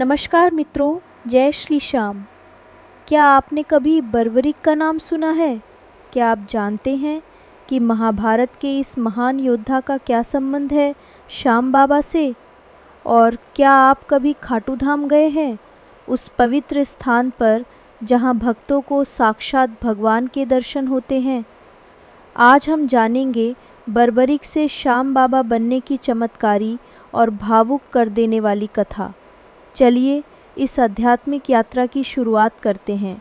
नमस्कार मित्रों, जय श्री श्याम। क्या आपने कभी बर्बरीक का नाम सुना है? क्या आप जानते हैं कि महाभारत के इस महान योद्धा का क्या संबंध है श्याम बाबा से? और क्या आप कभी खाटू धाम गए हैं, उस पवित्र स्थान पर जहां भक्तों को साक्षात भगवान के दर्शन होते हैं? आज हम जानेंगे बर्बरीक से श्याम बाबा बनने की चमत्कारी और भावुक कर देने वाली कथा। चलिए इस आध्यात्मिक यात्रा की शुरुआत करते हैं।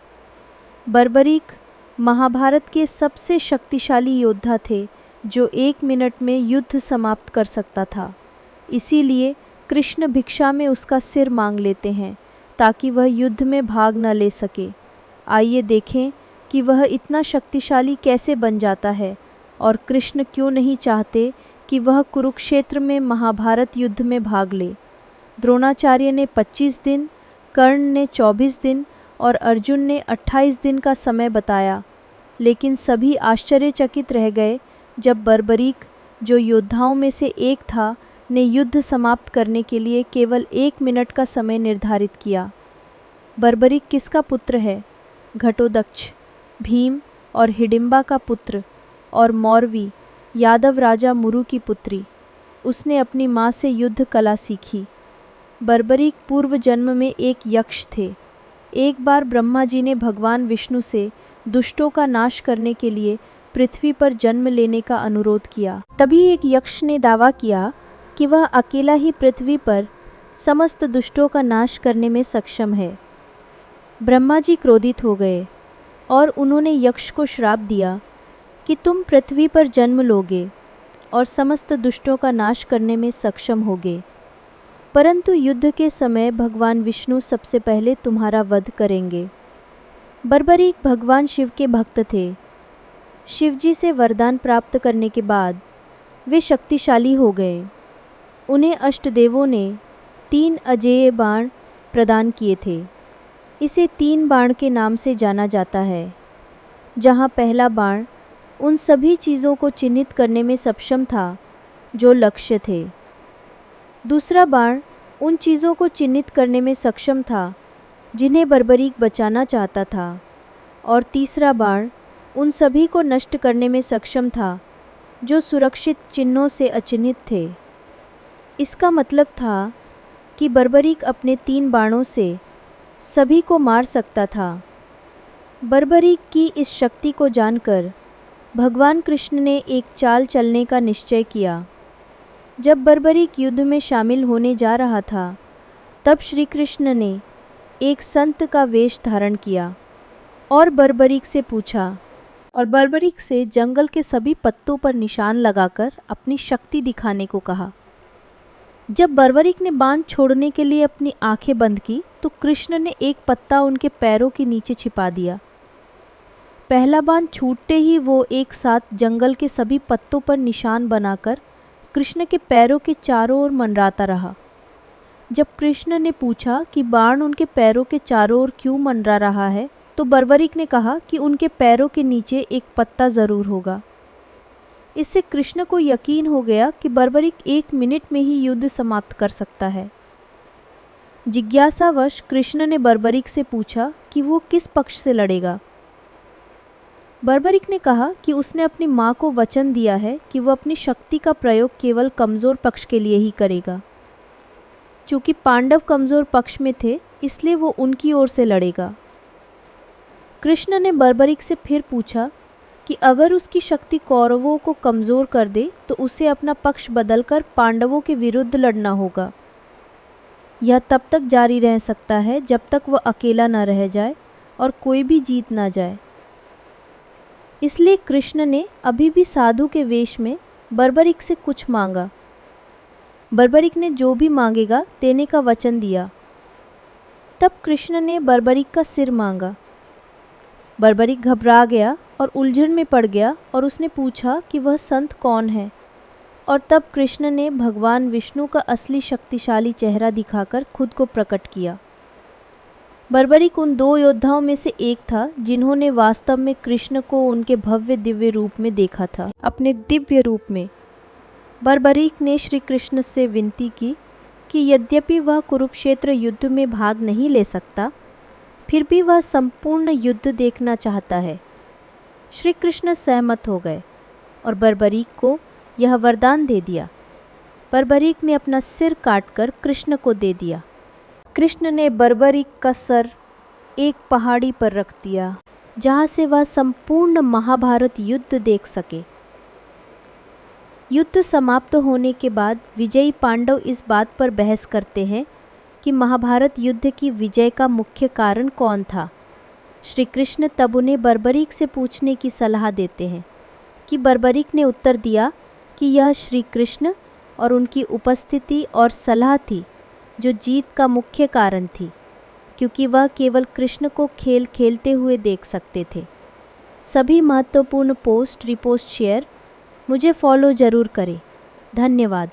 बर्बरीक महाभारत के सबसे शक्तिशाली योद्धा थे जो 1 मिनट में युद्ध समाप्त कर सकता था। इसीलिए कृष्ण भिक्षा में उसका सिर मांग लेते हैं ताकि वह युद्ध में भाग न ले सके। आइए देखें कि वह इतना शक्तिशाली कैसे बन जाता है और कृष्ण क्यों नहीं चाहते कि वह कुरुक्षेत्र में महाभारत युद्ध में भाग ले। द्रोणाचार्य ने 25 दिन, कर्ण ने 24 दिन और अर्जुन ने 28 दिन का समय बताया, लेकिन सभी आश्चर्यचकित रह गए जब बर्बरीक, जो योद्धाओं में से एक था, ने युद्ध समाप्त करने के लिए केवल 1 मिनट का समय निर्धारित किया। बर्बरीक किसका पुत्र है? घटोत्कच, भीम और हिडिंबा का पुत्र और मौरवी, यादव राजा मुरु की पुत्री। उसने अपनी माँ से युद्ध कला सीखी। बर्बरीक पूर्व जन्म में एक यक्ष थे। एक बार ब्रह्मा जी ने भगवान विष्णु से दुष्टों का नाश करने के लिए पृथ्वी पर जन्म लेने का अनुरोध किया। तभी एक यक्ष ने दावा किया कि वह अकेला ही पृथ्वी पर समस्त दुष्टों का नाश करने में सक्षम है। ब्रह्मा जी क्रोधित हो गए और उन्होंने यक्ष को श्राप दिया कि तुम पृथ्वी पर जन्म लोगे और समस्त दुष्टों का नाश करने में सक्षम होगे, परंतु युद्ध के समय भगवान विष्णु सबसे पहले तुम्हारा वध करेंगे। बर्बरीक भगवान शिव के भक्त थे। शिवजी से वरदान प्राप्त करने के बाद वे शक्तिशाली हो गए। उन्हें अष्टदेवों ने 3 अजेय बाण प्रदान किए थे। इसे 3 बाण के नाम से जाना जाता है, जहाँ पहला बाण उन सभी चीज़ों को चिन्हित करने में सक्षम था जो लक्ष्य थे। दूसरा बाण उन चीज़ों को चिन्हित करने में सक्षम था जिन्हें बर्बरीक बचाना चाहता था, और तीसरा बाण उन सभी को नष्ट करने में सक्षम था जो सुरक्षित चिन्हों से अचिन्हित थे। इसका मतलब था कि बर्बरीक अपने 3 बाणों से सभी को मार सकता था। बर्बरीक की इस शक्ति को जानकर भगवान कृष्ण ने एक चाल चलने का निश्चय किया। जब बर्बरीक युद्ध में शामिल होने जा रहा था, तब श्री कृष्ण ने एक संत का वेश धारण किया और बर्बरीक से जंगल के सभी पत्तों पर निशान लगाकर अपनी शक्ति दिखाने को कहा। जब बर्बरीक ने बाण छोड़ने के लिए अपनी आंखें बंद की, तो कृष्ण ने एक पत्ता उनके पैरों के नीचे छिपा दिया। पहला बाण छूटते ही वो एक साथ जंगल के सभी पत्तों पर निशान बनाकर कृष्ण के पैरों के चारों ओर मंडराता रहा। जब कृष्ण ने पूछा कि बाण उनके पैरों के चारों ओर क्यों मंडरा रहा है, तो बर्बरीक ने कहा कि उनके पैरों के नीचे एक पत्ता ज़रूर होगा। इससे कृष्ण को यकीन हो गया कि बर्बरीक 1 मिनट में ही युद्ध समाप्त कर सकता है। जिज्ञासावश कृष्ण ने बर्बरीक से पूछा कि वो किस पक्ष से लड़ेगा। बर्बरीक ने कहा कि उसने अपनी माँ को वचन दिया है कि वह अपनी शक्ति का प्रयोग केवल कमज़ोर पक्ष के लिए ही करेगा। चूँकि पांडव कमज़ोर पक्ष में थे, इसलिए वो उनकी ओर से लड़ेगा। कृष्ण ने बर्बरीक से फिर पूछा कि अगर उसकी शक्ति कौरवों को कमज़ोर कर दे तो उसे अपना पक्ष बदलकर पांडवों के विरुद्ध लड़ना होगा। यह तब तक जारी रह सकता है जब तक वह अकेला न रह जाए और कोई भी जीत न जाए। इसलिए कृष्ण ने अभी भी साधु के वेश में बर्बरीक से कुछ मांगा। बर्बरीक ने जो भी मांगेगा देने का वचन दिया। तब कृष्ण ने बर्बरीक का सिर मांगा। बर्बरीक घबरा गया और उलझन में पड़ गया और उसने पूछा कि वह संत कौन है, और तब कृष्ण ने भगवान विष्णु का असली शक्तिशाली चेहरा दिखाकर खुद को प्रकट किया। बर्बरीक उन 2 योद्धाओं में से एक था जिन्होंने वास्तव में कृष्ण को उनके भव्य दिव्य रूप में देखा था। अपने दिव्य रूप में बर्बरीक ने श्री कृष्ण से विनती की कि यद्यपि वह कुरुक्षेत्र युद्ध में भाग नहीं ले सकता, फिर भी वह संपूर्ण युद्ध देखना चाहता है। श्री कृष्ण सहमत हो गए और बर्बरीक को यह वरदान दे दिया। बर्बरीक ने अपना सिर काटकर कृष्ण को दे दिया। कृष्ण ने बर्बरीक का सर एक पहाड़ी पर रख दिया, जहाँ से वह संपूर्ण महाभारत युद्ध देख सके। युद्ध समाप्त होने के बाद विजयी पांडव इस बात पर बहस करते हैं कि महाभारत युद्ध की विजय का मुख्य कारण कौन था। श्री कृष्ण तब उन्हें बर्बरीक से पूछने की सलाह देते हैं कि बर्बरीक ने उत्तर दिया कि यह श्री कृष्ण और उनकी उपस्थिति और सलाह थी जो जीत का मुख्य कारण थी, क्योंकि वह केवल कृष्ण को खेल खेलते हुए देख सकते थे। सभी महत्वपूर्ण पोस्ट, रिपोस्ट, शेयर मुझे फॉलो ज़रूर करें। धन्यवाद।